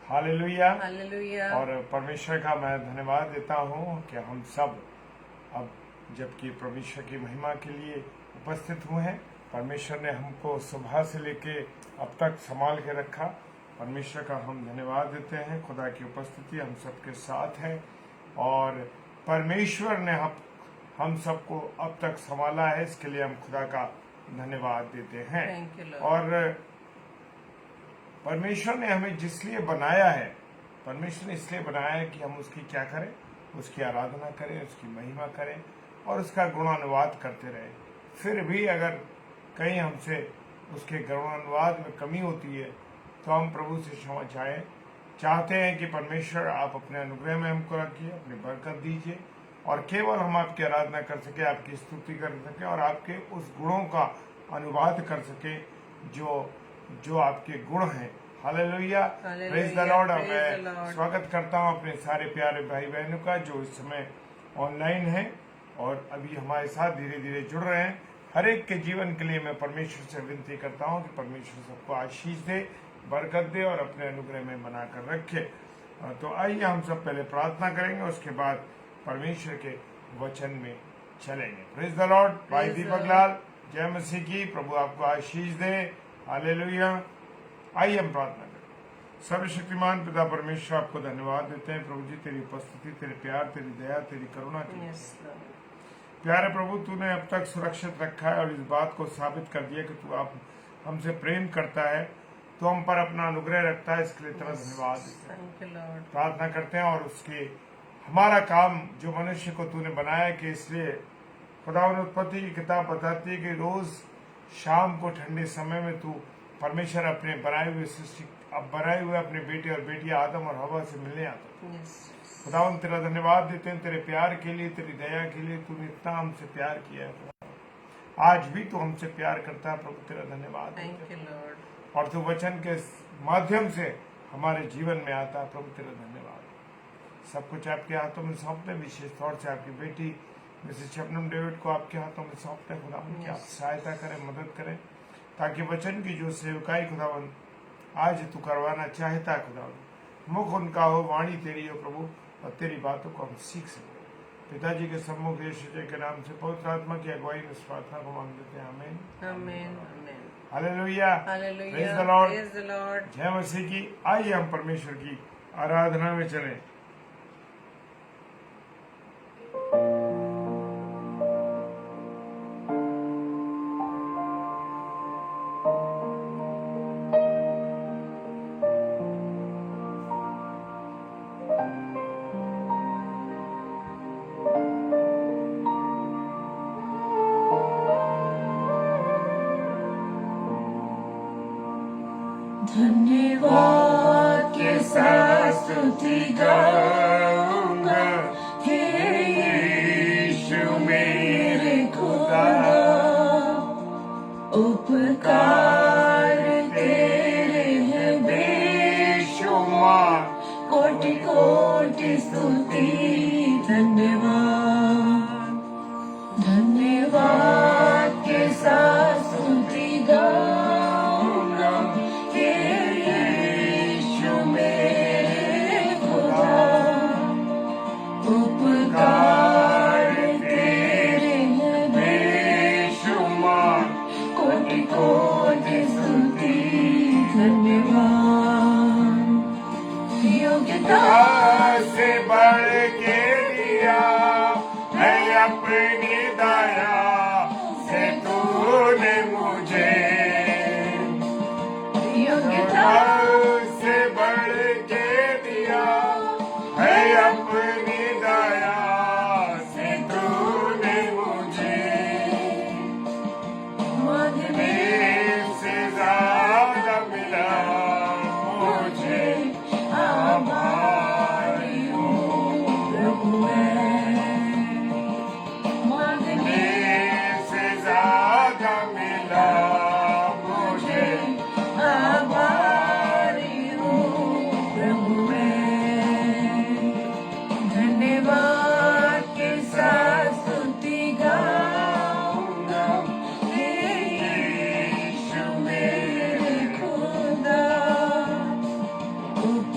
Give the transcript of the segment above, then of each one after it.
Hallelujah. Hallelujah. और परमेश्वर का मैं धन्यवाद देता हूँ कि हम सब अब जबकि परमेश्वर की महिमा के लिए उपस्थित हुए हैं। परमेश्वर ने हमको सुबह से लेके अब तक संभाल के रखा। परमेश्वर का हम धन्यवाद देते हैं। खुदा की उपस्थिति हम सबके साथ है और परमेश्वर ने हम सबको अब तक संभाला है, इसके लिए हम खुदा का धन्यवाद देते हैं। Thank you, Lord. और परमेश्वर ने हमें जिसलिए बनाया है, परमेश्वर ने इसलिए बनाया है कि हम उसकी क्या करें, उसकी आराधना करें, उसकी महिमा करें और उसका गुणानुवाद करते रहें। फिर भी अगर कहीं हमसे उसके गुणानुवाद में कमी होती है तो हम प्रभु से क्षमा चाहते हैं कि परमेश्वर आप अपने अनुग्रह में हमको रखिए, अपनी बरकत दीजिए और केवल हम आपकी आराधना कर सके, आपकी स्तुति कर सके और आपके उस गुणों का अनुवाद कर सके जो आपके गुण हैं। Hallelujah, praise the Lord. मैं स्वागत करता हूं अपने सारे प्यारे भाई बहनों का जो इस समय ऑनलाइन है और अभी हमारे साथ धीरे धीरे जुड़ रहे हैं। हर एक के जीवन के लिए मैं परमेश्वर से विनती करता हूं कि परमेश्वर सबको आशीष दे, बरकत दे और अपने अनुग्रह में बनाकर रखे। तो आइए हम सब पहले प्रार्थना करेंगे, उसके बाद परमेश्वर के वचन में चलेंगे। Praise the Lord. भाई दीपक लाल, जय मसीह की। प्रभु आपको आशीष दे। हालेलुया। आइए हम प्रार्थना करें। सर्वशक्तिमान पिता परमेश्वर, आपको धन्यवाद देते हैं प्रभु जी, तेरी उपस्थिति, तेरे प्यार, तेरी दया, तेरी करुणा की। प्यारे प्रभु, तूने अब तक सुरक्षित रखा है और इस बात को साबित कर दिया कि तू आप हमसे प्रेम करता है, तो हम पर अपना अनुग्रह रखता है। इसके लिए तेरा धन्यवाद देते हैं, प्रार्थना करते हैं। और उसके हमारा काम जो मनुष्य को तूने बनाया कि इसलिए खुदा उत्पत्ति की किताब बताती है कि रोज शाम को ठंडे समय में तू परमेश्वर अपने बनाए हुए सृष्टि अब बनाए हुए अपने बेटे और बेटियां आदम और हवा से मिलने आता। खुदावन तेरा धन्यवाद देते हैं तेरे प्यार के लिए, तेरी दया के लिए। तूने इतना हमसे प्यार किया है, आज भी तू हमसे प्यार करता है प्रभु, तेरा धन्यवाद। और तू वचन के माध्यम से हमारे जीवन में आता है प्रभु, तेरा धन्यवाद। सब कुछ आपके हाथों में सौंपते, विशेष तौर से आपकी बेटी मिसेस शबनम डेविड को आपके हाथों में सौंपते। खुदावन की आप सहायता करें, मदद करें, ताकि वचन की जो सेवकाई खुदावन आज तू करवाना चाहता है, खुदावन मुख उनका हो, वाणी तेरी हो प्रभु, और तेरी बातों को हम सीख सकें। पिताजी के सम्मुख यीशु के नाम से पवित्र आत्मा की अगुवाई में इस प्रार्थना को मांग लेते हैं। आमीन, आमीन, आमीन। हालेलुया, प्रेज द लॉर्ड, जय मसीह की। आइए हम परमेश्वर की आराधना में चलें। धन्यवाद के साथ स्तुति गाऊंगा, हे यीशु मेरे खुदा। उपकार तेरे हैं बेशुमार, कोटि कोटि स्तुति धन्यवाद। धन्यवाद के साथ स्तुति गाऊंगा, से बढ़ के दिया है अपनी दया से तूने मुझे, योग्यता से बढ़ के दिया है अपनी दया से तूने मुझे, मांगने से ज्यादा मिला मुझे। आभारी हूँ प्रभु,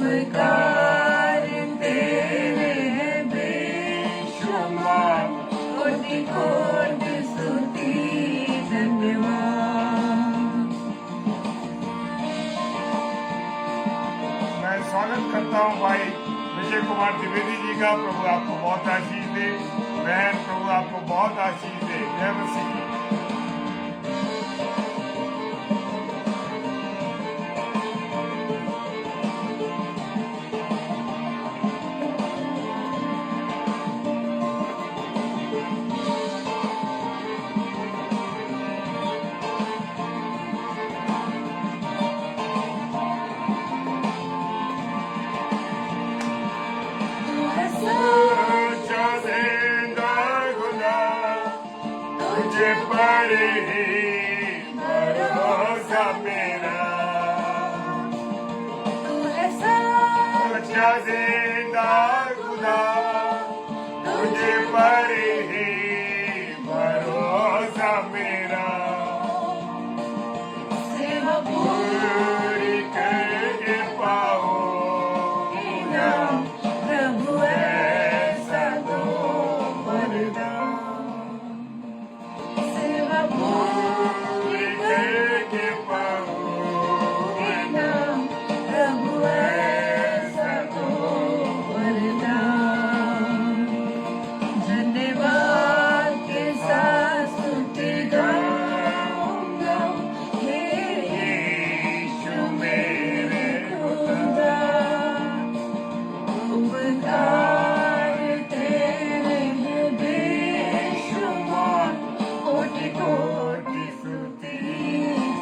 उपकार तेरे हैं बेशुमार, कोटि कोटि स्तुति धन्यवाद। मैं स्वागत करता हूँ भाई विजय कुमार द्विवेदी जी का। प्रभु आपको बहुत आशीष दे। बहन, प्रभु आपको बहुत आशीष दे। जय मसीह की। सच्चा जिंदा खुदा, तुझे पर ही भरोसा मेरा। तू है सच्चा सच्चा जिंदा खुदा, तुझे पर ही भरोसा मेरा। सेवा पूरी करके पाऊंगा, प्रभु ऐसा दो वरदान। सेवा पूरी करके पाऊंगा, प्रभु ऐसा दो वरदान। धन्यवाद के साथ स्तुति गाऊंगा, हे यीशु मेरे खुदा। उपकार तेरे हैं बेशुमार, कोटि कोटि स्तुति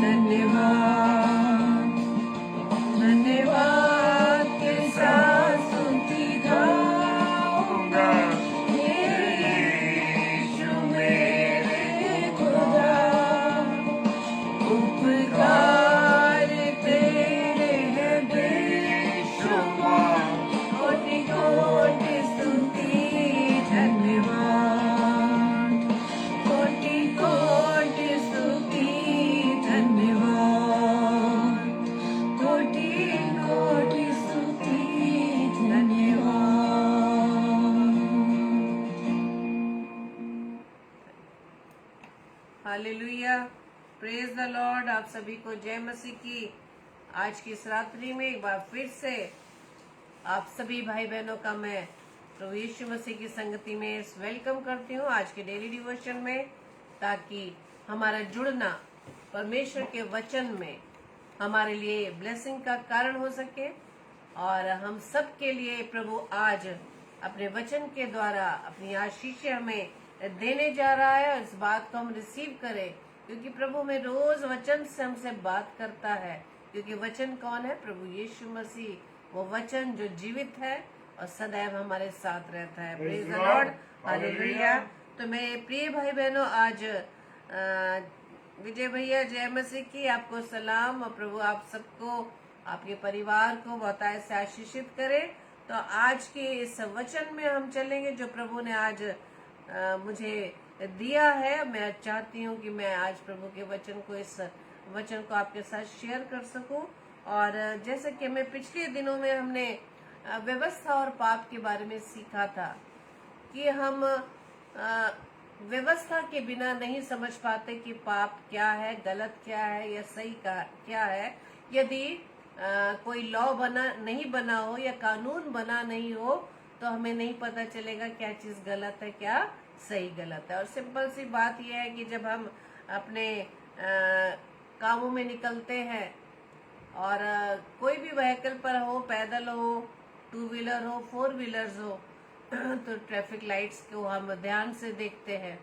धन्यवाद। धन्यवाद के साथ स्तुति गाऊंगा, हे यीशु मेरे खुदा। उपकार तेरे हैं बेशुमार, कोटि कोटि स्तुति धन्यवाद। कोटि कोटि स्तुति धन्यवाद। कोटि कोटि स्तुति धन्यवाद। Hallelujah, praise the Lord. आप सभी को जय मसीह की। आज की इस रात्रि में एक बार फिर से आप सभी भाई बहनों का मैं प्रभु यीशु मसीह की संगति में वेलकम करती हूँ आज के डेली डिवोशन में, ताकि हमारा जुड़ना परमेश्वर के वचन में हमारे लिए ब्लेसिंग का कारण हो सके और हम सब के लिए प्रभु आज अपने वचन के द्वारा अपनी आशीष हमें देने जा रहा है और इस बात को हम रिसीव करें, क्योंकि प्रभु में रोज वचन से हमसे बात करता है। क्योंकि वचन कौन है? प्रभु यीशु मसीह, वो वचन जो जीवित है और सदैव हमारे साथ रहता है। Praise the Lord, hallelujah. तो मैं प्रिय भाई बहनों, आज विजय भैया जय मसीह की आपको सलाम और प्रभु आप सबको, आपके परिवार को बहुत से आशीषित करे। तो आज के इस वचन में हम चलेंगे जो प्रभु ने आज मुझे दिया है। मैं चाहती हूँ कि मैं आज प्रभु के वचन को, इस वचन को आपके साथ शेयर कर सकूं। और जैसे कि मैं पिछले दिनों में हमने व्यवस्था और पाप के बारे में सीखा था कि हम व्यवस्था के बिना नहीं समझ पाते कि पाप क्या है, गलत क्या है या सही क्या है। यदि कोई लॉ नहीं बना हो या कानून बना नहीं हो तो हमें नहीं पता चलेगा क्या चीज गलत है, क्या सही गलत है। और सिंपल सी बात यह है कि जब हम अपने कामों में निकलते हैं और कोई भी व्हीकल पर हो, पैदल हो, टू व्हीलर हो, फोर व्हीलर्स हो, तो ट्रैफिक लाइट्स को हम ध्यान से देखते हैं।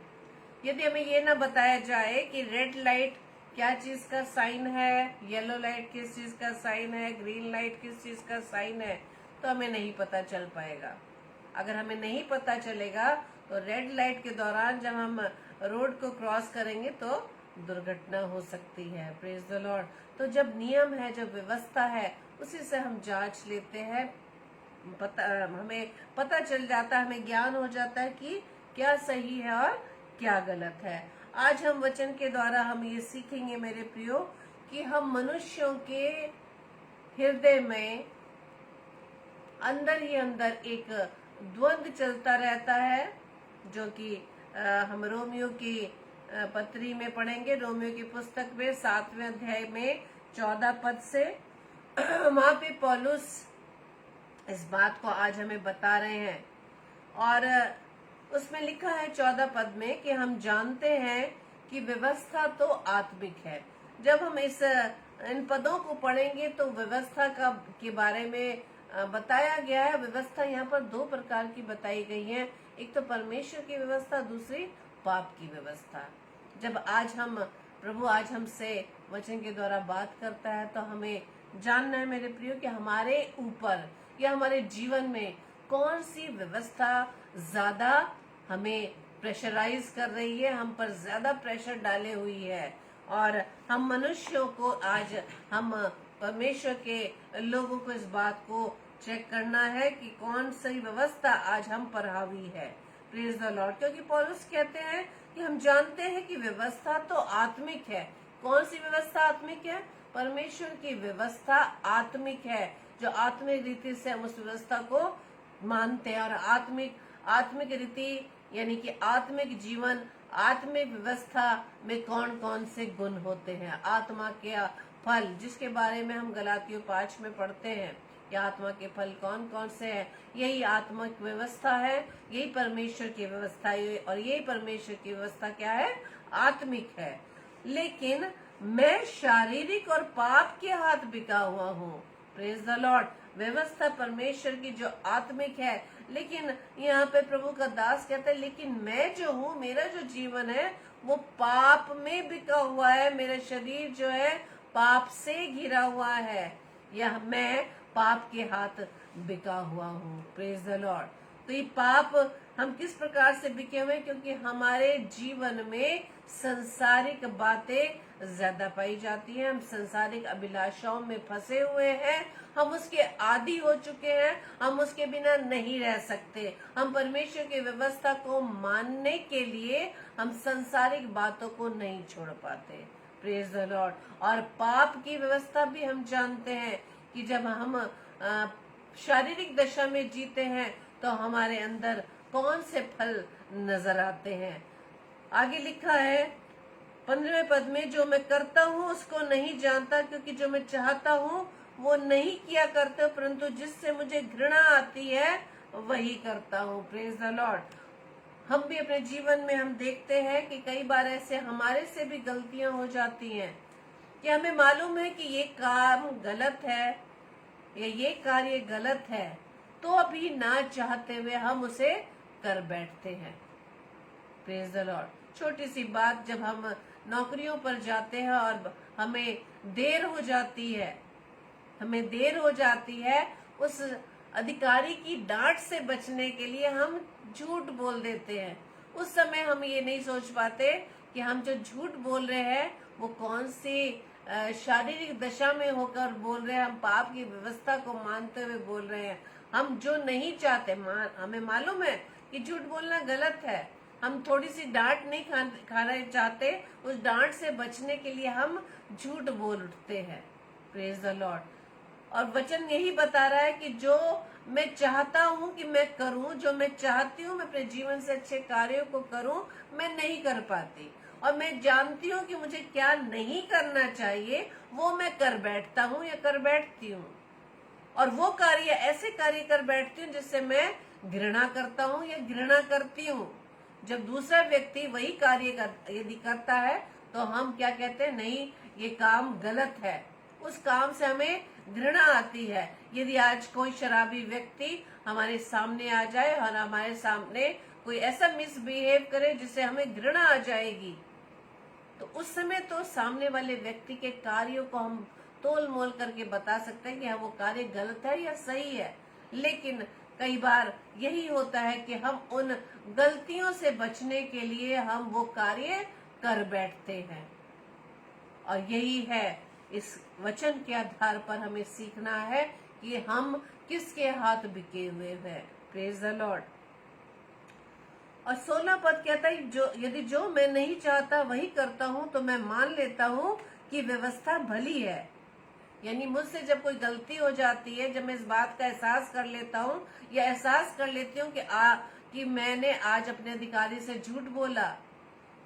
यदि हमें ये ना बताया जाए कि रेड लाइट क्या चीज का साइन है, येलो लाइट किस चीज का साइन है, ग्रीन लाइट किस चीज का साइन है, तो हमें नहीं पता चल पाएगा। अगर हमें नहीं पता चलेगा तो रेड लाइट के दौरान जब हम रोड को क्रॉस करेंगे तो दुर्घटना हो सकती है। Praise the Lord. तो जब नियम है, जब व्यवस्था है, उसी से हम जांच लेते हैं, हमें पता चल जाता है, हमें ज्ञान हो जाता है कि क्या सही है और क्या गलत है। आज हम वचन के द्वारा हम ये सीखेंगे मेरे प्रियो कि हम मनुष्यों के हृदय में अंदर ही अंदर एक द्वंद्व चलता रहता है, जो कि हम रोमियो की पत्री में पढ़ेंगे, रोमियो की पुस्तक में 7वें अध्याय में 14 पद से। वहां पे पौलुस इस बात को आज हमें बता रहे हैं, और उसमें लिखा है 14 पद में कि हम जानते हैं कि व्यवस्था तो आत्मिक है। जब हम इन पदों को पढ़ेंगे तो व्यवस्था के बारे में बताया गया है। व्यवस्था यहाँ पर 2 प्रकार की बताई गई है, एक तो परमेश्वर की व्यवस्था, दूसरी पाप की व्यवस्था। जब प्रभु आज हमसे वचन के द्वारा बात करता है तो हमें जानना है मेरे प्रियो कि हमारे ऊपर या हमारे जीवन में कौन सी व्यवस्था ज्यादा हमें प्रेशराइज कर रही है, हम पर ज्यादा प्रेशर डाले हुई है। और हम मनुष्यों को आज हम परमेश्वर के लोगों को इस बात को चेक करना है कि कौन सी व्यवस्था आज हम पर हावी है। Praise the Lord. क्योंकि पौलुस कहते हैं कि हम जानते हैं कि व्यवस्था तो आत्मिक है। कौन सी व्यवस्था आत्मिक है? परमेश्वर की व्यवस्था आत्मिक है, जो आत्मिक रीति से हम उस व्यवस्था को मानते हैं। और आत्मिक रीति यानी कि आत्मिक जीवन, आत्मिक व्यवस्था में कौन कौन से गुण होते हैं, आत्मा के फल, जिसके बारे में हम गलातियों 5 में पढ़ते हैं कि आत्मा के फल कौन कौन से हैं। यही आत्मिक व्यवस्था है, यही परमेश्वर की व्यवस्था है, और यही परमेश्वर की व्यवस्था क्या है? आत्मिक है। लेकिन मैं शारीरिक और पाप के हाथ बिका हुआ हूँ। Praise the Lord. व्यवस्था परमेश्वर की जो आत्मिक है, लेकिन यहाँ पे प्रभु का दास कहता है लेकिन मैं जो हूँ, मेरा जो जीवन है वो पाप में बिका हुआ है। मेरा शरीर जो है पाप से घिरा हुआ है, यह मैं पाप के हाथ बिका हुआ हूँ। Praise the Lord. तो ये पाप हम किस प्रकार से बिके हुए? क्योंकि हमारे जीवन में संसारिक बातें ज्यादा पाई जाती हैं, हम संसारिक अभिलाषाओं में फंसे हुए हैं, हम उसके आदी हो चुके हैं, हम उसके बिना नहीं रह सकते। हम परमेश्वर की व्यवस्था को मानने के लिए हम संसारिक बातों को नहीं छोड़ पाते। Praise the Lord. और पाप की व्यवस्था भी हम जानते हैं कि जब हम शारीरिक दशा में जीते हैं तो हमारे अंदर कौन से फल नजर आते हैं। आगे लिखा है 15वें पद में, जो मैं करता हूँ उसको नहीं जानता, क्योंकि जो मैं चाहता हूँ वो नहीं किया करता, परंतु जिससे मुझे घृणा आती है वही करता हूँ। Praise the Lord. हम भी अपने जीवन में हम देखते हैं कि कई बार ऐसे हमारे से भी गलतियां हो जाती हैं कि हमें मालूम है कि ये काम गलत है या ये कार्य गलत है, तो अभी ना चाहते हुए हम उसे कर बैठते हैं। Praise the Lord. छोटी सी बात, जब हम नौकरियों पर जाते हैं और हमें देर हो जाती है, उस अधिकारी की डांट से बचने के लिए हम झूठ बोल देते हैं। उस समय हम ये नहीं सोच पाते कि हम जो झूठ बोल रहे हैं वो कौन सी शारीरिक दशा में होकर बोल रहे हैं, हम पाप की व्यवस्था को मानते हुए बोल रहे हैं। हम जो नहीं चाहते, हमें मालूम है कि झूठ बोलना गलत है, हम थोड़ी सी डांट नहीं खाना चाहते, उस डांट से बचने के लिए हम झूठ बोल उठते हैं। Praise the Lord. और वचन यही बता रहा है कि जो मैं चाहता हूँ कि मैं करूँ, जो मैं चाहती हूँ मैं अपने जीवन से अच्छे कार्यों को करूँ, मैं नहीं कर पाती। और मैं जानती हूँ कि मुझे क्या नहीं करना चाहिए, वो मैं कर बैठता हूँ या कर बैठती हूँ। और वो कार्य, ऐसे कार्य कर बैठती हूँ जिससे मैं घृणा करता हूँ या घृणा करती हूँ। जब दूसरा व्यक्ति वही कार्य यदि करता है तो हम क्या कहते हैं? नहीं, ये काम गलत है, उस काम से हमें घृणा आती है। यदि आज कोई शराबी व्यक्ति हमारे सामने आ जाए और हमारे सामने कोई ऐसा मिसबिहेव करे जिससे हमें घृणा आ जाएगी, तो उस समय तो सामने वाले व्यक्ति के कार्यों को हम तोल मोल करके बता सकते हैं कि हाँ वो कार्य गलत है या सही है। लेकिन कई बार यही होता है कि हम उन गलतियों से बचने के लिए हम वो कार्य कर बैठते हैं। और यही है, इस वचन के आधार पर हमें सीखना है कि हम किसके हाथ बिके हुए हैं। Praise the Lord. और 16 पद कहता है, यदि जो मैं नहीं चाहता वही करता हूँ तो मैं मान लेता हूँ कि व्यवस्था भली है। यानी मुझसे जब कोई गलती हो जाती है, जब मैं इस बात का एहसास कर लेता हूँ या एहसास कर लेती हूँ कि मैंने आज अपने अधिकारी से झूठ बोला,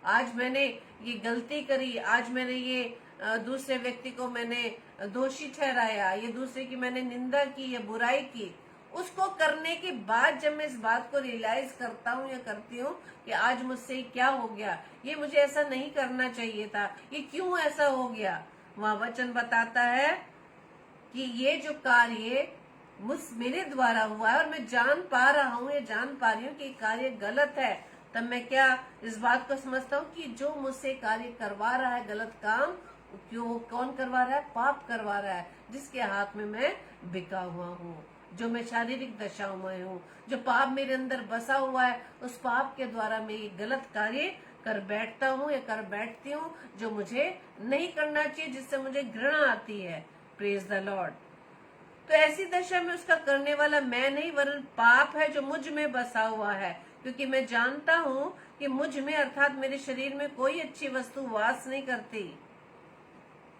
आज मैंने ये गलती करी, आज मैंने ये दूसरे व्यक्ति को मैंने दोषी ठहराया, ये दूसरे की मैंने निंदा की या बुराई की, उसको करने के बाद जब मैं इस बात को रियलाइज करता हूँ या करती हूँ कि आज मुझसे क्या हो गया, ये मुझे ऐसा नहीं करना चाहिए था, ये क्यों ऐसा हो गया, वहाँ वचन बताता है कि ये जो कार्य मेरे द्वारा हुआ है और मैं जान पा रहा हूँ या जान पा रही हूँ कि कार्य गलत है, तब मैं क्या इस बात को समझता हूँ कि जो मुझसे कार्य करवा रहा है गलत काम, क्यों कौन करवा रहा है? पाप करवा रहा है, जिसके हाथ में मैं बिका हुआ हूँ, जो मैं शारीरिक दशाओं में हूँ, जो पाप मेरे अंदर बसा हुआ है, उस पाप के द्वारा मैं ये गलत कार्य कर बैठता हूँ या कर बैठती हूँ जो मुझे नहीं करना चाहिए, जिससे मुझे घृणा आती है। Praise the Lord. तो ऐसी दशा में उसका करने वाला मैं नहीं वरन पाप है जो मुझ में बसा हुआ है, क्योंकि मैं जानता हूँ कि मुझ में अर्थात मेरे शरीर में कोई अच्छी वस्तु वास नहीं करती।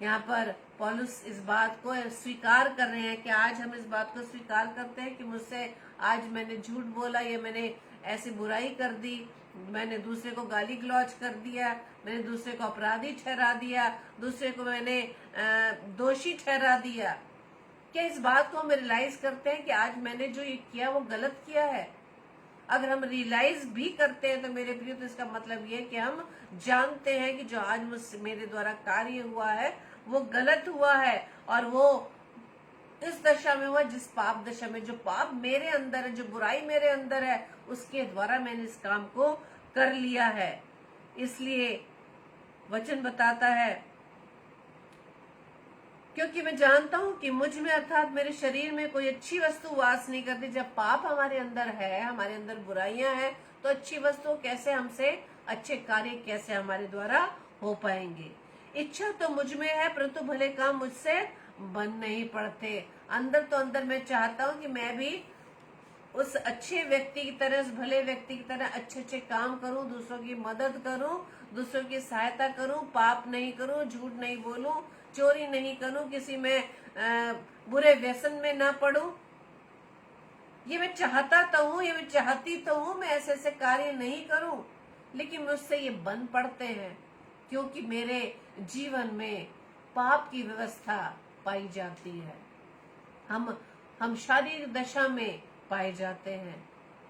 यहाँ पर पौलुस इस बात को स्वीकार कर रहे हैं कि आज हम इस बात को स्वीकार करते हैं कि मुझसे आज मैंने झूठ बोला या मैंने ऐसी बुराई कर दी, मैंने दूसरे को गाली गलौज कर दिया, मैंने दूसरे को अपराधी ठहरा दिया, दूसरे को मैंने दोषी ठहरा दिया। क्या इस बात को हम रियलाइज करते हैं कि आज मैंने जो ये किया वो गलत किया है? अगर हम रियलाइज भी करते हैं तो मेरे प्रिय, तो इसका मतलब ये है कि हम जानते हैं कि जो आज मुझसे मेरे द्वारा कार्य हुआ है वो गलत हुआ है, और वो इस दशा में हुआ जिस पाप दशा में, जो पाप मेरे अंदर है, जो बुराई मेरे अंदर है, उसके द्वारा मैंने इस काम को कर लिया है। इसलिए वचन बताता है, क्योंकि मैं जानता हूं कि मुझ में अर्थात मेरे शरीर में कोई अच्छी वस्तु वास नहीं करती। जब पाप हमारे अंदर है, हमारे अंदर बुराइयां हैं, तो अच्छी वस्तु कैसे हमसे, अच्छे कार्य कैसे हमारे द्वारा हो पाएंगे? इच्छा तो मुझ में है परंतु भले काम मुझसे बन नहीं पड़ते। अंदर तो अंदर मैं चाहता हूँ कि मैं भी उस अच्छे व्यक्ति की तरह, उस भले व्यक्ति की तरह अच्छे अच्छे काम करूं, दूसरों की मदद करूं, दूसरों की सहायता करूं, पाप नहीं करूं, झूठ नहीं बोलूं, चोरी नहीं करूं, किसी में बुरे व्यसन में ना पड़ूं। ये मैं चाहता तो हूँ, ये मैं चाहती तो हूँ, मैं ऐसे ऐसे कार्य नहीं करूं, लेकिन मुझसे ये बन पड़ते हैं, क्योंकि मेरे जीवन में पाप की व्यवस्था पाई जाती है। हम शारीरिक दशा में पाए जाते हैं।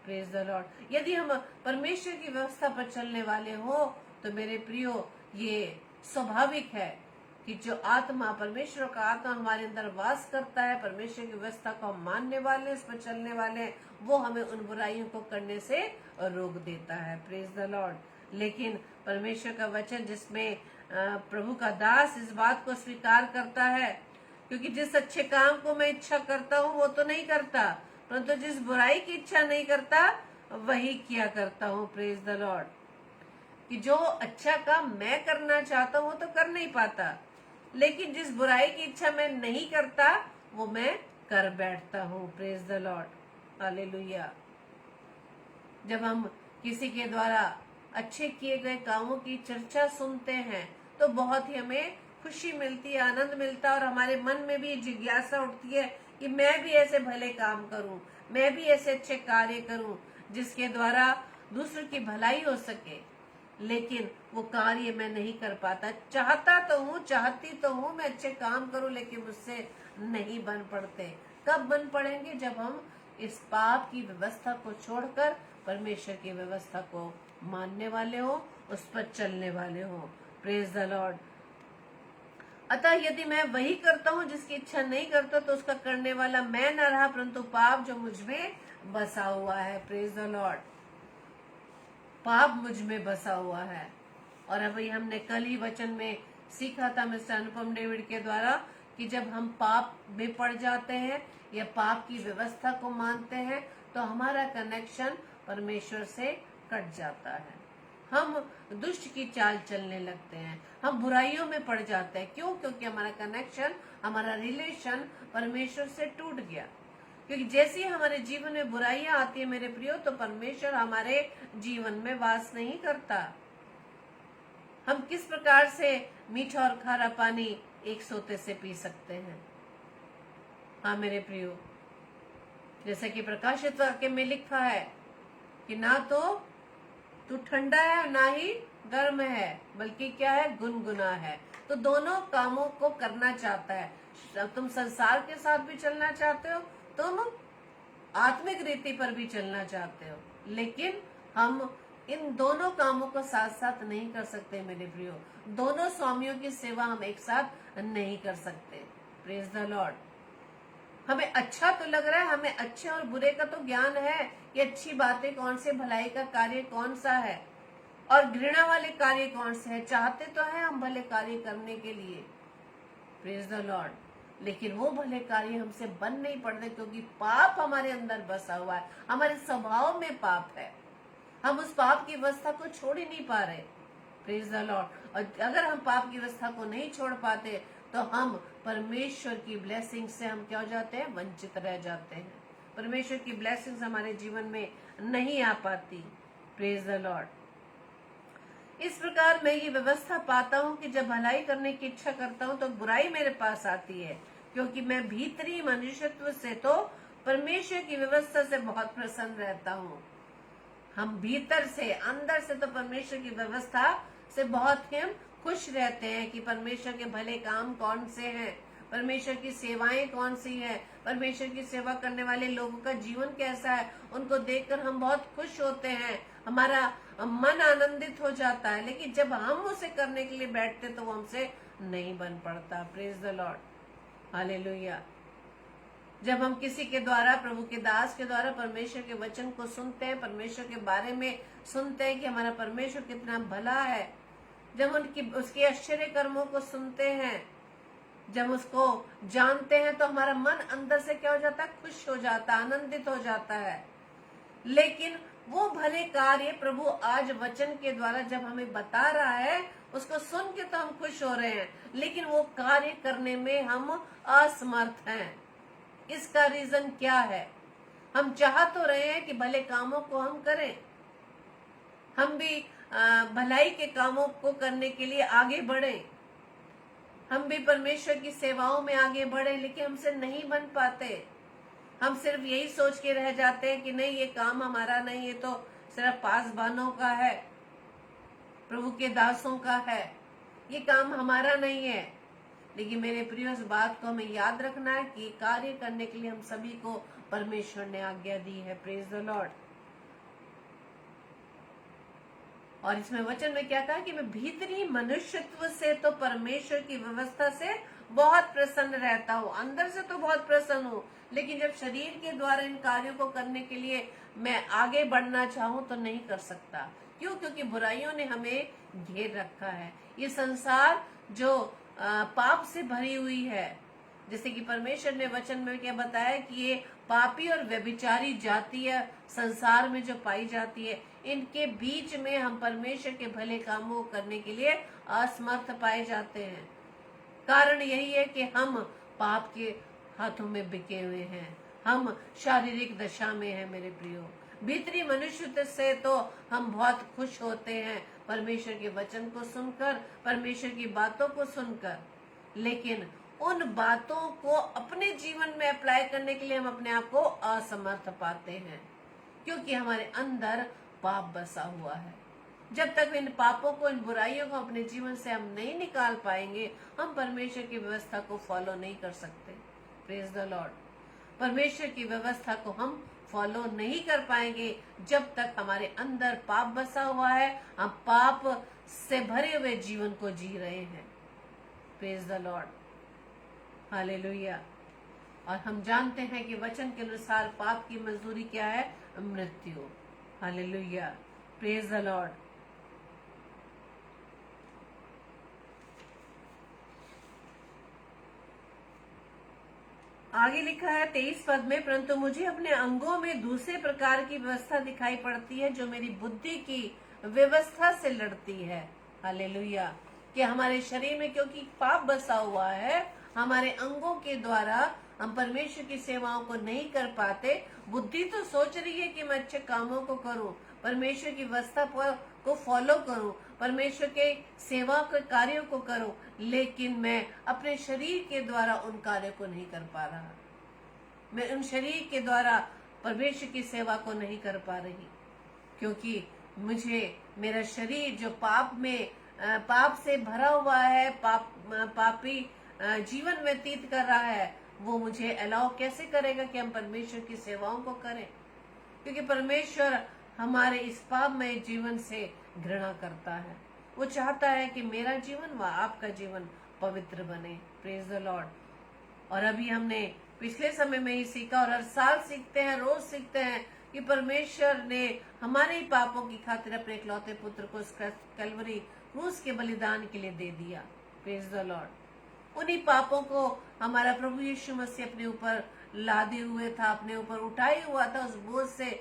Praise the Lord. यदि हम परमेश्वर की व्यवस्था पर चलने वाले हो तो मेरे प्रियो, ये स्वाभाविक है कि जो आत्मा, परमेश्वर का आत्मा हमारे अंदर वास करता है, परमेश्वर की व्यवस्था को हम मानने वाले, इस पर चलने वाले, वो हमें उन बुराइयों को करने से रोक देता है। Praise the Lord. लेकिन परमेश्वर का वचन जिसमें प्रभु का दास इस बात को स्वीकार करता है, क्योंकि जिस अच्छे काम को मैं इच्छा करता हूँ वो तो नहीं करता, परंतु जिस बुराई की इच्छा नहीं करता वही किया करता हूँ। Praise the Lord. कि जो अच्छा काम मैं करना चाहता हूँ वो तो कर नहीं पाता, लेकिन जिस बुराई की इच्छा मैं नहीं करता वो मैं कर बैठता हूँ। Praise the Lord. हालेलुया। जब हम किसी के द्वारा अच्छे किए गए कामों की चर्चा सुनते हैं तो बहुत ही हमें खुशी मिलती है, आनंद मिलता है, और हमारे मन में भी जिज्ञासा उठती है कि मैं भी ऐसे भले काम करूं, मैं भी ऐसे अच्छे कार्य करूं जिसके द्वारा दूसरों की भलाई हो सके। लेकिन वो कार्य मैं नहीं कर पाता। चाहता तो हूँ, चाहती तो हूँ मैं अच्छे काम करूं, लेकिन मुझसे नहीं बन पड़ते। कब बन पड़ेंगे? जब हम इस पाप की व्यवस्था को छोड़कर परमेश्वर की व्यवस्था को मानने वाले हो, उस पर चलने वाले हो। Praise the Lord. अतः यदि मैं वही करता हूँ जिसकी इच्छा नहीं करता, तो उसका करने वाला मैं न रहा परंतु पाप जो मुझ में बसा हुआ है। Praise the Lord. पाप मुझ में बसा हुआ है। और अभी हमने कल ही वचन में सीखा था मिस्टर अनुपम डेविड के द्वारा कि जब हम पाप में पड़ जाते हैं या पाप की व्यवस्था को मानते हैं तो हमारा कनेक्शन परमेश्वर से कट जाता है। हम दुष्ट की चाल चलने लगते हैं, हम बुराइयों में पड़ जाते हैं। क्यों? क्योंकि हमारा कनेक्शन, हमारा रिलेशन परमेश्वर से टूट गया। क्योंकि जैसे ही हमारे जीवन में बुराइयां आती है मेरे प्रियो, तो परमेश्वर हमारे जीवन में वास नहीं करता। हम किस प्रकार से मीठा और खारा पानी एक सोते से पी सकते हैं? हाँ मेरे प्रियो, जैसा कि प्रकाशित वाक्य में लिखा है कि ना तो तू ठंडा है और ना ही गर्म है, बल्कि क्या है, गुनगुना है। तो दोनों कामों को करना चाहता है। अब तुम संसार के साथ भी चलना चाहते हो, तुम आत्मिक रीति पर भी चलना चाहते हो, लेकिन हम इन दोनों कामों को साथ साथ नहीं कर सकते मेरे प्रियो। दोनों स्वामियों की सेवा हम एक साथ नहीं कर सकते। Praise the Lord. हमें अच्छा तो लग रहा है, हमें अच्छे और बुरे का तो ज्ञान है कि अच्छी बातें कौन से, भलाई का कार्य कौन सा है और घृणा वाले कार्य कौन से है। चाहते तो है हम भले कार्य करने के लिए, प्रेज द लॉर्ड, लेकिन वो भले कार्य हमसे बन नहीं पड़ते, क्योंकि पाप हमारे अंदर बसा हुआ है, हमारे स्वभाव में पाप है। हम उस पाप की अवस्था को छोड़ ही नहीं पा रहे। Praise the Lord. और अगर हम पाप की अवस्था को नहीं छोड़ पाते तो हम परमेश्वर की ब्लेसिंग से हम क्या हो जाते हैं, वंचित रह जाते हैं। परमेश्वर की ब्लेसिंग्स हमारे जीवन में नहीं आ पाती। Praise the Lord. इस प्रकार मैं ये व्यवस्था पाता हूँ कि जब भलाई करने की इच्छा करता हूँ तो बुराई मेरे पास आती है, क्योंकि मैं भीतरी मनुष्यत्व से तो परमेश्वर की व्यवस्था से बहुत प्रसन्न रहता हूँ। हम भीतर से, अंदर से तो परमेश्वर की व्यवस्था से बहुत ही हम खुश रहते हैं कि परमेश्वर के भले काम कौन से हैं, परमेश्वर की सेवाएं कौन सी हैं, परमेश्वर की सेवा करने वाले लोगों का जीवन कैसा है, उनको देखकर हम बहुत खुश होते हैं, हमारा मन आनंदित हो जाता है। लेकिन जब हम उसे करने के लिए बैठते तो वो हमसे नहीं बन पड़ता। Praise the Lord, hallelujah. जब हम किसी के द्वारा, प्रभु के दास के द्वारा परमेश्वर के वचन को सुनते हैं, परमेश्वर के बारे में सुनते हैं कि हमारा परमेश्वर कितना भला है, जब उसके आश्चर्य कर्मों को सुनते हैं, जब उसको जानते हैं, तो हमारा मन अंदर से क्या हो जाता है, खुश हो जाता है, आनंदित हो जाता है। लेकिन वो भले कार्य प्रभु आज वचन के द्वारा जब हमें बता रहा है, उसको सुन के तो हम खुश हो रहे हैं, लेकिन वो कार्य करने में हम असमर्थ हैं। इसका रीजन क्या है? हम चाह तो रहे हैं कि भले कामों को हम करें, हम भी भलाई के कामों को करने के लिए आगे बढ़े, हम भी परमेश्वर की सेवाओं में आगे बढ़े, लेकिन हमसे नहीं बन पाते। हम सिर्फ यही सोच के रह जाते हैं कि नहीं, ये काम हमारा नहीं, ये तो सिर्फ पासवानों का है, प्रभु के दासों का है, ये काम हमारा नहीं है। लेकिन मेरे प्रिय, इस बात को हमें याद रखना है कि कार्य करने के लिए हम सभी को परमेश्वर ने आज्ञा दी है। Praise the Lord. और इसमें वचन में क्या कहा कि मैं भीतरी मनुष्यत्व से तो परमेश्वर की व्यवस्था से बहुत प्रसन्न रहता हूँ। अंदर से तो बहुत प्रसन्न हूँ, लेकिन जब शरीर के द्वारा इन कार्यों को करने के लिए मैं आगे बढ़ना चाहूँ तो नहीं कर सकता। क्यों? क्योंकि बुराइयों ने हमें घेर रखा है। ये संसार जो पाप से भरी हुई है, जैसे कि परमेश्वर ने वचन में क्या बताया कि ये पापी और व्यभिचारी जाति है संसार में जो पाई जाती है, इनके बीच में हम परमेश्वर के भले कामों को करने के लिए असमर्थ पाए जाते हैं। कारण यही है कि हम पाप के हाथों में बिके हुए हैं, हम शारीरिक दशा में हैं मेरे प्रियो। भीतरी मनुष्य से तो हम बहुत खुश होते हैं परमेश्वर के वचन को सुनकर, परमेश्वर की बातों को सुनकर, लेकिन उन बातों को अपने जीवन में अप्लाई करने के लिए हम अपने आप को असमर्थ पाते हैं, क्योंकि हमारे अंदर पाप बसा हुआ है। जब तक इन पापों को, इन बुराइयों को अपने जीवन से हम नहीं निकाल पाएंगे, हम परमेश्वर की व्यवस्था को फॉलो नहीं कर सकते। Praise the Lord. परमेश्वर की व्यवस्था को हम फॉलो नहीं कर पाएंगे जब तक हमारे अंदर पाप बसा हुआ है, हम पाप से भरे हुए जीवन को जी रहे हैं। Praise the Lord, hallelujah. और हम जानते हैं कि वचन के अनुसार पाप की मजदूरी क्या है? मृत्यु। Hallelujah, praise the Lord. आगे लिखा है 23 पद में, परंतु मुझे अपने अंगों में दूसरे प्रकार की व्यवस्था दिखाई पड़ती है जो मेरी बुद्धि की व्यवस्था से लड़ती है। हालेलुया। कि हमारे शरीर में क्योंकि पाप बसा हुआ है, हमारे अंगों के द्वारा हम परमेश्वर की सेवाओं को नहीं कर पाते। बुद्धि तो सोच रही है कि मैं अच्छे कामों को करूं, परमेश्वर की व्यवस्था को फॉलो करूं, परमेश्वर के सेवा के कार्यों को करूं, लेकिन मैं अपने शरीर के द्वारा उन कार्यों को नहीं कर पा रहा। मैं उन शरीर के द्वारा परमेश्वर की सेवा को नहीं कर पा रही, क्योंकि मुझे मेरा शरीर जो पाप से भरा हुआ है, पापी जीवन व्यतीत कर रहा है, वो मुझे अलाउ कैसे करेगा कि हम परमेश्वर की सेवाओं को करें? क्योंकि परमेश्वर हमारे इस पापमय जीवन से घृणा करता है। वो चाहता है कि मेरा जीवन व आपका जीवन पवित्र बने। Praise the Lord. और अभी हमने पिछले समय में ही सीखा और हर साल सीखते हैं, रोज सीखते हैं कि परमेश्वर ने हमारे ही पापों की खातिर अपने इकलौते पुत्र को कलवरी क्रूस के बलिदान के लिए दे दिया। Praise the Lord. उन्हीं पापों को हमारा प्रभु यीशु मसीह अपने ऊपर लादे हुए था, अपने ऊपर उठाए हुआ था, उस बोझ से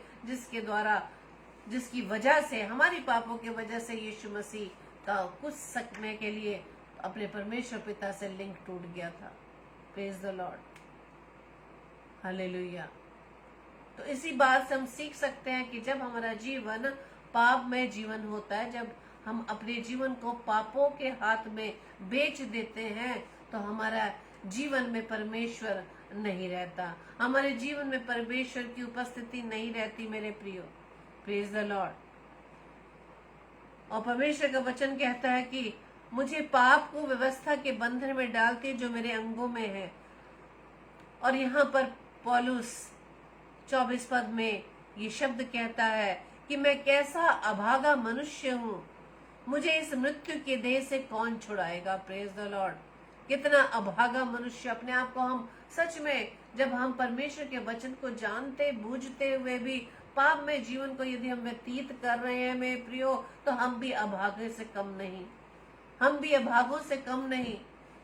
जिसकी वजह से, हमारी पापों की वजह से यीशु मसीह का कुछ समय के लिए अपने परमेश्वर पिता से लिंक टूट गया था। Praise the Lord, hallelujah. तो इसी बात से हम सीख सकते हैं कि जब हमारा जीवन पापमय जीवन होता है, जब हम अपने जीवन को पापों के हाथ में बेच देते हैं, तो हमारा जीवन में परमेश्वर नहीं रहता, हमारे जीवन में परमेश्वर की उपस्थिति नहीं रहती मेरे प्रियो। Praise the Lord. और परमेश्वर का वचन कहता है कि मुझे पाप को व्यवस्था के बंधन में डालते जो मेरे अंगों में है। और यहाँ पर पौलुस 24 पद में ये शब्द कहता है कि मैं कैसा अभागा मनुष्य हूँ, मुझे इस मृत्यु के देह से कौन छुड़ाएगा। Praise the Lord. कितना अभागा मनुष्य। अपने आप को हम सच में, जब हम परमेश्वर के वचन को जानते बूझते हुए भी पाप में जीवन को यदि हम व्यतीत कर रहे हैं मेरे प्रियो, तो हम भी अभागे से कम नहीं, हम भी अभागों से कम नहीं।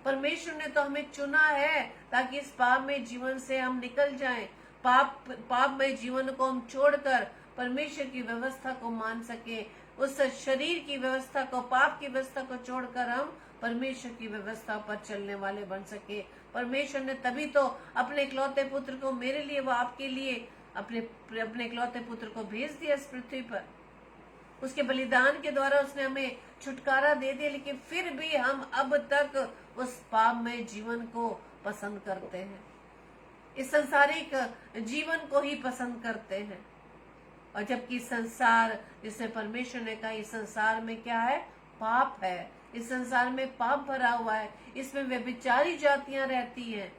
परमेश्वर ने तो हमें चुना है ताकि इस पाप में जीवन से हम निकल जाएं, पाप में जीवन को हम छोड़कर परमेश्वर की व्यवस्था को मान सके, उस शरीर की व्यवस्था को, पाप की व्यवस्था को छोड़कर हम परमेश्वर की व्यवस्था पर चलने वाले बन सके। परमेश्वर ने तभी तो अपने इकलौते पुत्र को मेरे लिए, वो आपके लिए अपने इकलौते पुत्र को भेज दिया इस पृथ्वी पर। उसके बलिदान के द्वारा उसने हमें छुटकारा दे दिया, लेकिन फिर भी हम अब तक उस पाप में जीवन को पसंद करते हैं, इस संसारिक जीवन को ही पसंद करते हैं। और जबकि संसार, जिसने परमेश्वर ने कहा इस संसार में क्या है, पाप है, इस संसार में पाप भरा हुआ है, इसमें व्यभिचारी जातियां रहती हैं।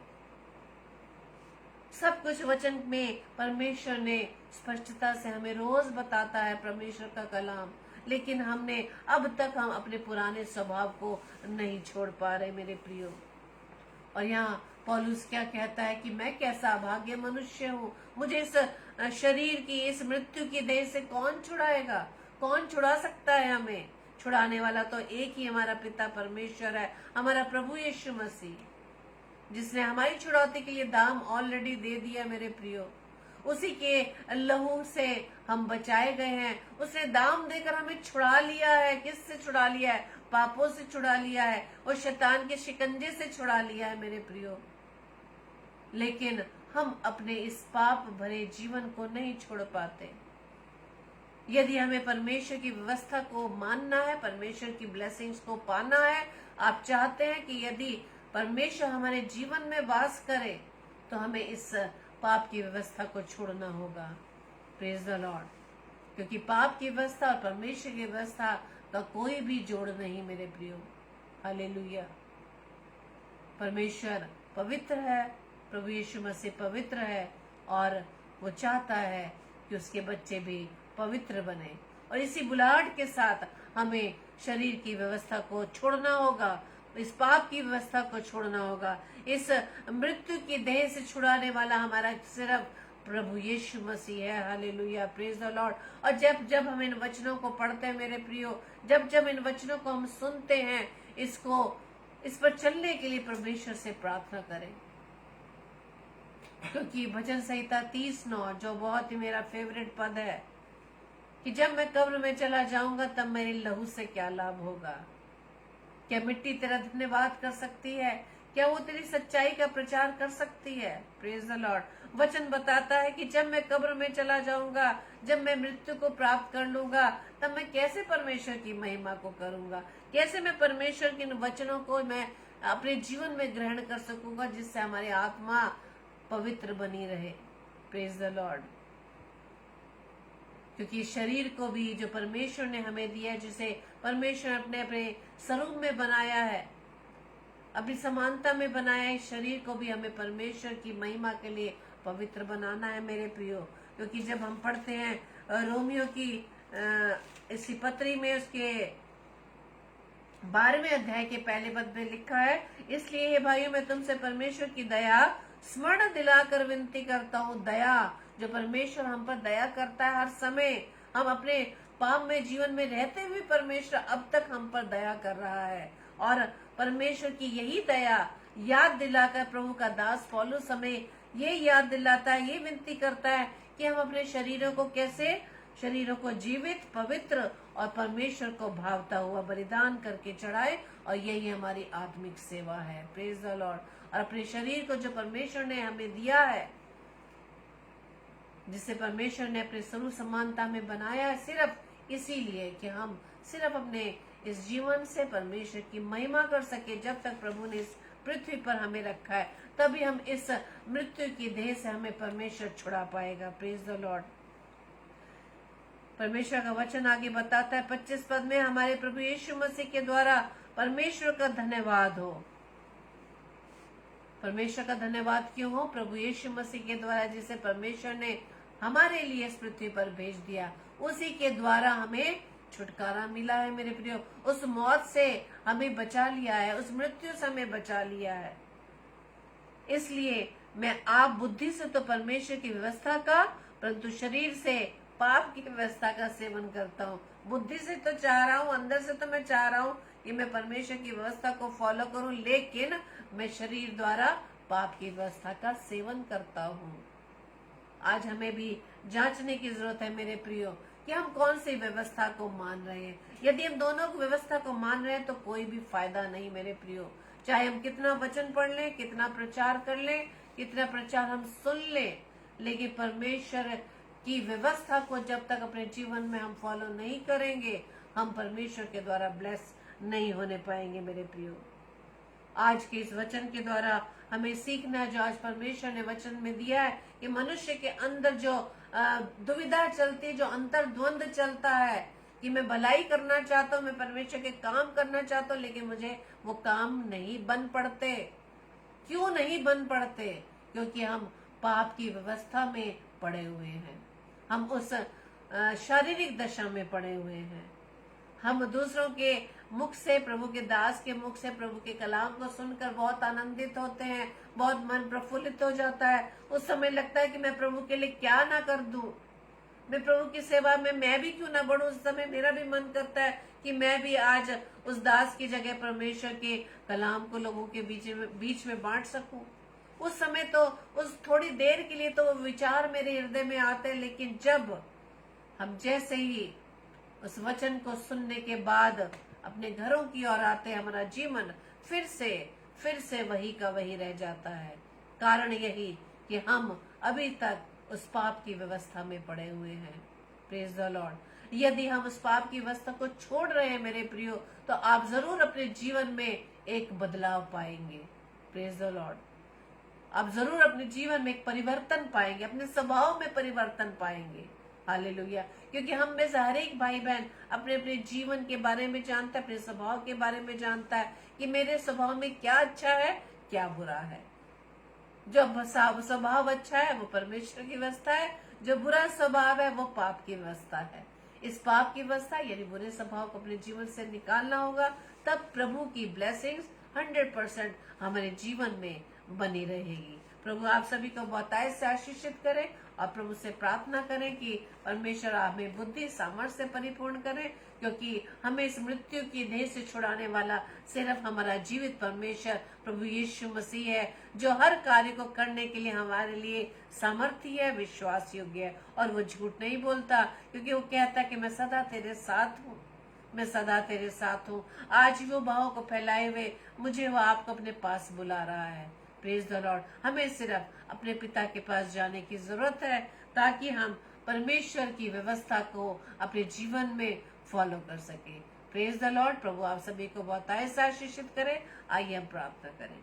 सब कुछ वचन में परमेश्वर ने स्पष्टता से हमें रोज बताता है परमेश्वर का कलाम, लेकिन हमने अब तक हम अपने पुराने स्वभाव को नहीं छोड़ पा रहे मेरे प्रियो। और यहाँ पौलुस क्या कहता है कि मैं कैसा अभाग्य मनुष्य हूँ, मुझे इस शरीर की, इस मृत्यु की देह से कौन छुड़ाएगा? कौन छुड़ा सकता है हमें? छुड़ाने वाला तो एक ही हमारा पिता परमेश्वर है, हमारा प्रभु यीशु मसीह, जिसने हमारी छुड़ौती के लिए दाम ऑलरेडी दे दिया मेरे प्रियो। उसी के लहू से हम बचाए गए हैं, उसने दाम देकर हमें छुड़ा लिया है। किससे छुड़ा लिया है? पापों से छुड़ा लिया है, और शैतान के शिकंजे से छुड़ा लिया है मेरे प्रियो। लेकिन हम अपने इस पाप भरे जीवन को नहीं छोड़ पाते। यदि हमें परमेश्वर की व्यवस्था को मानना है, परमेश्वर की ब्लेसिंग्स को पाना है, आप चाहते हैं कि यदि परमेश्वर हमारे जीवन में वास करे, तो हमें इस पाप की व्यवस्था को छोड़ना होगा। Praise the Lord. क्योंकि पाप की व्यवस्था और परमेश्वर की व्यवस्था का कोई भी जोड़ नहीं मेरे प्रियो। हालेलुया। परमेश्वर पवित्र है, प्रभु यीशु मसीह पवित्र है, और वो चाहता है कि उसके बच्चे भी पवित्र बने। और इसी बुलाहट के साथ हमें शरीर की व्यवस्था को छोड़ना होगा, इस पाप की व्यवस्था को छोड़ना होगा। इस मृत्यु की देह से छुड़ाने वाला हमारा सिर्फ प्रभु यीशु मसीह है। Hallelujah, praise the Lord. और जब हम इन वचनों को पढ़ते हैं मेरे प्रियो, जब इन वचनों को हम सुनते हैं, इस पर चलने के लिए परमेश्वर से प्रार्थना करें। क्योंकि भजन संहिता 30:9 जो बहुत ही मेरा फेवरेट पद है कि जब मैं कब्र में चला जाऊंगा तब मेरे लहू से क्या लाभ होगा। क्या मिट्टी तेरा धन्यवाद कर सकती है? क्या वो तेरी सच्चाई का प्रचार कर सकती है? Praise the Lord. वचन बताता है कि जब मैं कब्र में चला जाऊंगा, जब मैं मृत्यु को प्राप्त कर लूंगा, तब मैं कैसे परमेश्वर की महिमा को करूंगा, कैसे मैं परमेश्वर के इन वचनों को मैं अपने जीवन में ग्रहण कर सकूंगा, जिससे हमारी आत्मा पवित्र बनी रहे। Praise the Lord. क्योंकि शरीर को भी जो परमेश्वर ने हमें दिया है, जिसे परमेश्वर अपने अपने स्वरूप में बनाया है, अपनी समानता में बनाया है, शरीर को भी हमें परमेश्वर की महिमा के लिए पवित्र बनाना है मेरे प्रियो। क्योंकि जब हम पढ़ते हैं रोमियो की इसी पत्री में उसके 12वें अध्याय के पहले पद में लिखा है, इसलिए हे भाइयों मैं तुमसे परमेश्वर की दया स्मरण दिलाकर विनती करता हूँ। दया, जो परमेश्वर हम पर दया करता है हर समय, हम अपने पाप में जीवन में रहते हुए परमेश्वर अब तक हम पर दया कर रहा है। और परमेश्वर की यही दया याद दिलाकर प्रभु का दास पौलुस हमें ये याद दिलाता है, ये विनती करता है कि हम अपने शरीरों को कैसे, शरीरों को जीवित, पवित्र और परमेश्वर को भावता हुआ बलिदान करके चढ़ाए, और यही हमारी आत्मिक सेवा है। Praise the Lord. और अपने शरीर को जो परमेश्वर ने हमें दिया है, जिसे परमेश्वर ने अपने स्वरूप समानता में बनाया है, सिर्फ इसीलिए कि हम सिर्फ अपने इस जीवन से परमेश्वर की महिमा कर सके। जब तक प्रभु ने इस पृथ्वी पर हमें रखा है, तभी हम इस मृत्यु की देह से हमें परमेश्वर छुड़ा पाएगा। Praise the Lord. परमेश्वर का वचन आगे बताता है 25 पद में, हमारे प्रभु यीशु मसीह के द्वारा परमेश्वर का धन्यवाद हो। परमेश्वर का धन्यवाद क्यों हो? प्रभु यीशु मसीह के द्वारा, जिसे परमेश्वर ने हमारे लिए इस पृथ्वी पर भेज दिया, उसी के द्वारा हमें छुटकारा मिला है मेरे प्रियो। उस मौत से हमें बचा लिया है, उस मृत्यु से हमें बचा लिया है। इसलिए मैं आप बुद्धि से तो परमेश्वर की व्यवस्था का, परंतु शरीर से पाप की व्यवस्था का सेवन करता हूँ। बुद्धि से तो चाह रहा हूँ, अंदर से तो मैं चाह रहा हूँ कि मैं परमेश्वर की व्यवस्था को फॉलो करूँ, लेकिन मैं शरीर द्वारा पाप की व्यवस्था का सेवन करता हूँ। आज हमें भी जांचने की जरूरत है मेरे प्रियो कि हम कौन सी व्यवस्था को मान रहे हैं। यदि हम दोनों व्यवस्था को मान रहे हैं तो कोई भी फायदा नहीं मेरे प्रियो। चाहे हम कितना वचन पढ़ लें, कितना प्रचार कर लें, कितना प्रचार हम सुन लें, लेकिन परमेश्वर की व्यवस्था को जब तक अपने जीवन में हम फॉलो नहीं करेंगे, हम परमेश्वर के द्वारा ब्लेस नहीं होने पाएंगे मेरे प्रियो। आज के इस वचन के द्वारा हमें सीखना है, जो आज परमेश्वर ने वचन में दिया है, कि मनुष्य के अंदर जो दुविधा चलती है, जो अंतर्द्वंद चलता है कि मैं भलाई करना चाहता हूँ, मैं परमेश्वर के काम करना चाहता हूँ, लेकिन मुझे वो काम नहीं बन पड़ते। क्यों नहीं बन पड़ते? क्योंकि हम पाप की व्यवस्था में पड़े हुए हैं, हम उस शारीरिक दशा में पड़े हुए हैं। हम दूसरों के मुख से, प्रभु के दास के मुख से प्रभु के कलाम को सुनकर बहुत आनंदित होते हैं, बहुत मन प्रफुल्लित हो जाता है। उस समय लगता है कि मैं प्रभु के लिए क्या ना कर दूं, मैं प्रभु की सेवा में मैं भी क्यों ना बढ़ूं। उस समय मेरा भी मन करता है कि मैं भी आज उस दास की जगह परमेश्वर के कलाम को लोगों के बीच में बांट सकूं। उस समय तो, उस थोड़ी देर के लिए तो वो विचार मेरे हृदय में आते हैं, लेकिन जब हम जैसे ही उस वचन को सुनने के बाद अपने घरों की ओर आते हैं, हमारा जीवन फिर से वही का वही रह जाता है। कारण यही कि हम अभी तक उस पाप की व्यवस्था में पड़े हुए हैं। Praise the Lord. यदि हम उस पाप की व्यवस्था को छोड़ रहे हैं मेरे प्रियो, तो आप जरूर अपने जीवन में एक बदलाव पाएंगे। Praise the Lord. आप जरूर अपने जीवन में एक परिवर्तन पाएंगे, अपने स्वभाव में परिवर्तन पाएंगे। हालेलुया। क्योंकि हम में से हर एक भाई बहन अपने अपने जीवन के बारे में जानता है, अपने स्वभाव के बारे में जानता है कि मेरे स्वभाव में क्या अच्छा है, क्या बुरा है। जो स्वभाव अच्छा है वो परमेश्वर की व्यवस्था है, जो बुरा स्वभाव है वो पाप की व्यवस्था है। इस पाप की व्यवस्था यानी बुरे स्वभाव को अपने जीवन से निकालना होगा, तब प्रभु की ब्लेसिंग्स 100% हमारे जीवन में बनी रहेगी। प्रभु आप सभी को बहुतायत से आशीषित करें, और प्रभु से प्रार्थना करें कि परमेश्वर हमें बुद्धि सामर्थ्य से परिपूर्ण करें, क्योंकि हमें इस मृत्यु की देह से छुड़ाने वाला सिर्फ हमारा जीवित परमेश्वर प्रभु यीशु मसीह है, जो हर कार्य को करने के लिए हमारे लिए सामर्थ्य है, विश्वास योग्य है, और वो झूठ नहीं बोलता, क्योंकि वो कहता है कि मैं सदा तेरे साथ हूँ, मैं सदा तेरे साथ हूँ। आज वो भाव को फैलाए हुए मुझे वो आपको अपने पास बुला रहा है। Praise the Lord. हमें सिर्फ अपने पिता के पास जाने की जरूरत है, ताकि हम परमेश्वर की व्यवस्था को अपने जीवन में फॉलो कर सके। Praise the Lord. प्रभु आप सभी को बहुत आशीषित करें। आइए हम प्रार्थना करें।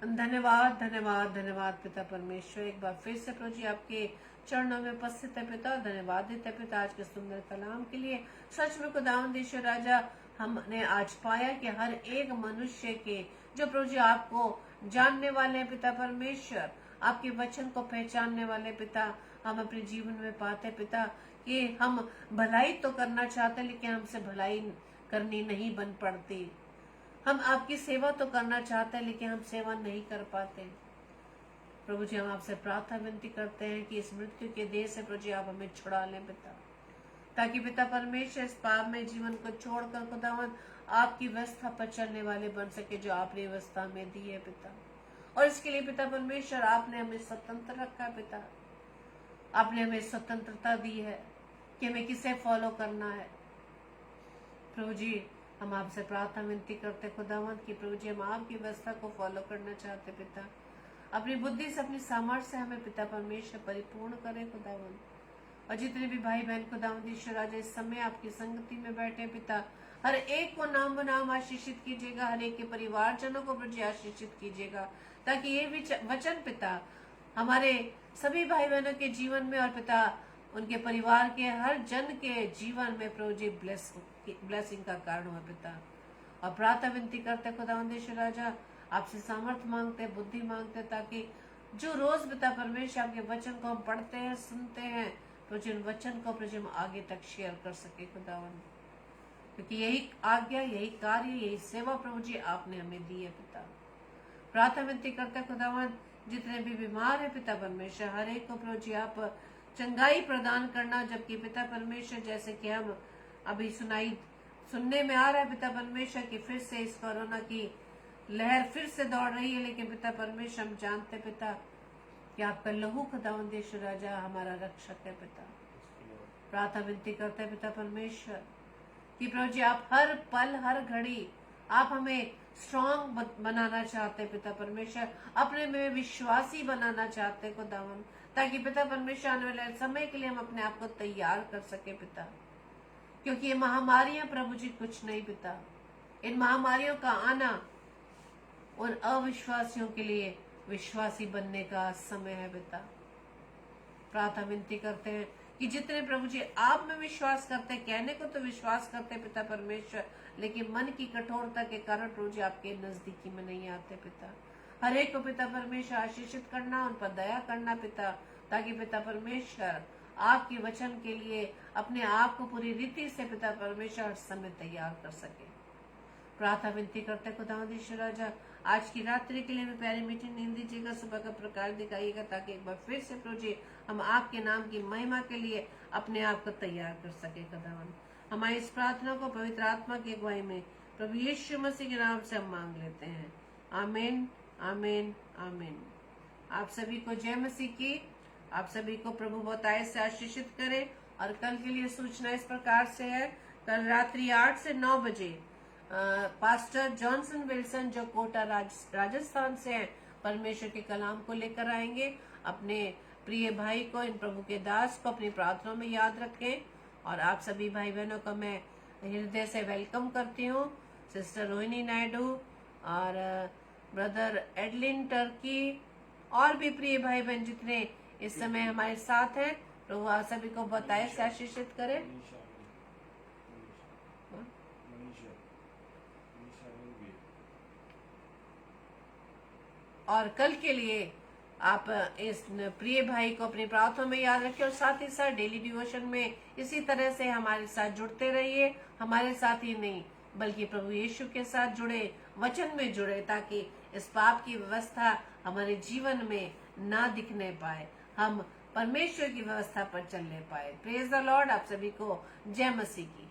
धन्यवाद धन्यवाद धन्यवाद पिता परमेश्वर, एक बार फिर से प्रभु जी आपके चरणों में उपस्थित है पिता, धन्यवाद देते हैं पिता आज के सुंदर कलाम के लिए। सच में खुदावंद ईश्वर राजा, हमने आज पाया कि हर एक मनुष्य के जो प्रभु जी आपको जानने वाले हैं पिता परमेश्वर, आपके वचन को पहचानने वाले पिता, हम अपने जीवन में पाते पिता कि हम भलाई तो करना चाहते लेकिन हमसे भलाई करनी नहीं बन पड़ती। हम आपकी सेवा तो करना चाहते हैं लेकिन हम सेवा नहीं कर पाते। प्रभु जी हम आपसे प्रार्थना विनती करते हैं कि इस मृत्यु के देह से प्रभु जी आप हमें छुड़ा लें पिता, ताकि पिता परमेश्वर इस पाप में जीवन को छोड़कर खुदावन आपकी व्यवस्था पर चलने वाले बन सके जो आपने व्यवस्था में दी है पिता। और इसके लिए पिता परमेश्वर आपने हमें स्वतंत्र रखा पिता, आपने हमें स्वतंत्रता दी है कि हमें किसे फॉलो करना है। प्रभु जी हम आपसे प्रार्थना विनती करते खुदावंत कि प्रभु जी हम आपकी व्यवस्था को फॉलो करना चाहते पिता, अपनी बुद्धि से अपनी सामर्थ्य से हमें पिता परमेश्वर परिपूर्ण करे खुदावंत। और जितने भी भाई बहन खुदावंत ईश्वर राजा इस समय आपकी संगति में बैठे पिता, हर एक को नाम बनाम आशीषित कीजिएगा, हर एक के परिवारजनों को प्रभु जी आशीषित कीजिएगा, ताकि ये भी वचन पिता हमारे सभी भाई बहनों के जीवन में और पिता उनके परिवार के हर जन के जीवन में प्रभु जी ब्लेसिंग का कारण हुआ पिता। और प्रार्थना विनती करते खुदावंद ईश्वर राजा, आपसे सामर्थ मांगते, बुद्धि मांगते, ताकि जो रोज पिता परमेश्वर आपके वचन को हम पढ़ते हैं, सुनते हैं, तो जिन वचन को प्रभु हम आगे तक शेयर कर सके खुदावंद, क्योंकि यही आज्ञा, यही कार्य, यही सेवा प्रभु जी आपने हमें दी है पिता। प्रार्थना विनती करते खुदावंद, जितने भी बीमार है पिता परमेश्वर, हर एक को प्रभु जी आप चंगाई प्रदान करना, जबकि पिता परमेश्वर जैसे कि हम अभी सुनने में आ रहा है पिता परमेश्वर कि फिर से इस कोरोना की लहर फिर से दौड़ रही है, लेकिन पिता परमेश्वर हम जानते पिता कि आपका लहू खुदावंद ईश्वर राजा हमारा रक्षक है पिता। प्रार्थना विनती करते पिता परमेश्वर कि प्रभु जी आप हर पल हर घड़ी आप हमें स्ट्रांग बनाना चाहते पिता परमेश्वर, अपने में विश्वासी बनाना चाहते खुदावन, ताकि पिता परमेश्वर आने वाले समय के लिए हम अपने आप को तैयार कर सके पिता। क्योंकि ये महामारियां प्रभु जी कुछ नहीं पिता, इन महामारियों का आना उन अविश्वासियों के लिए विश्वासी बनने का समय है पिता। प्रार्थना विनती करते हैं कि जितने प्रभु जी आप में विश्वास करते, कहने को तो विश्वास करते पिता परमेश्वर, लेकिन मन की कठोरता के कारण प्रभु जी आपके नजदीकी में नहीं आते पिता। हर एक को पिता परमेश्वर आशीषित करना, उन पर दया करना पिता, ताकि पिता परमेश्वर आपके वचन के लिए अपने आप को पूरी रीति से पिता परमेश्वर हर समय तैयार कर सके। प्रार्थना विनती करते खुदावंद ईश्वर राजा, आज की रात्रि के लिए भी प्यारी मीठी नींद दीजिएगा, सुबह का प्रकाश दिखाइएगा, ताकि एक बार फिर से प्रभु जी हम आपके नाम की महिमा के लिए अपने आप को तैयार कर सके खुदावंद। हमारी इस प्रार्थना को पवित्र आत्मा की अगुवाई में प्रभु यीशु मसीह के नाम से हम मांग लेते हैं। आमीन आमीन आमीन। आप सभी को जय मसीह की, आप सभी को प्रभु बताए से आशीषित करे। और कल के लिए सूचना इस प्रकार से है, कल रात्रि 8 से 9 बजे पास्टर जॉनसन विल्सन जो कोटा राजस्थान से हैं, परमेश्वर के कलाम को लेकर आएंगे। अपने प्रिय भाई को, इन प्रभु के दास को अपनी प्रार्थना में याद रखें। और आप सभी भाई बहनों को मैं हृदय से वेलकम करती हूँ। सिस्टर रोहिणी नायडू और ब्रदर एडलिन टर्की और भी प्रिय भाई बहन जितने इस समय हमारे साथ हैं, प्रभु आप सभी को बताए से आशीषित करे। और कल के लिए आप इस प्रिय भाई को अपनी प्रार्थना में याद रखें, और साथ ही साथ डेली डिवोशन में इसी तरह से हमारे साथ जुड़ते रहिए। हमारे साथ ही नहीं बल्कि प्रभु यीशु के साथ जुड़े, वचन में जुड़े, ताकि इस पाप की व्यवस्था हमारे जीवन में ना दिखने पाए, हम परमेश्वर की व्यवस्था पर चलने पाए। Praise the Lord. आप सभी को जय मसीह की।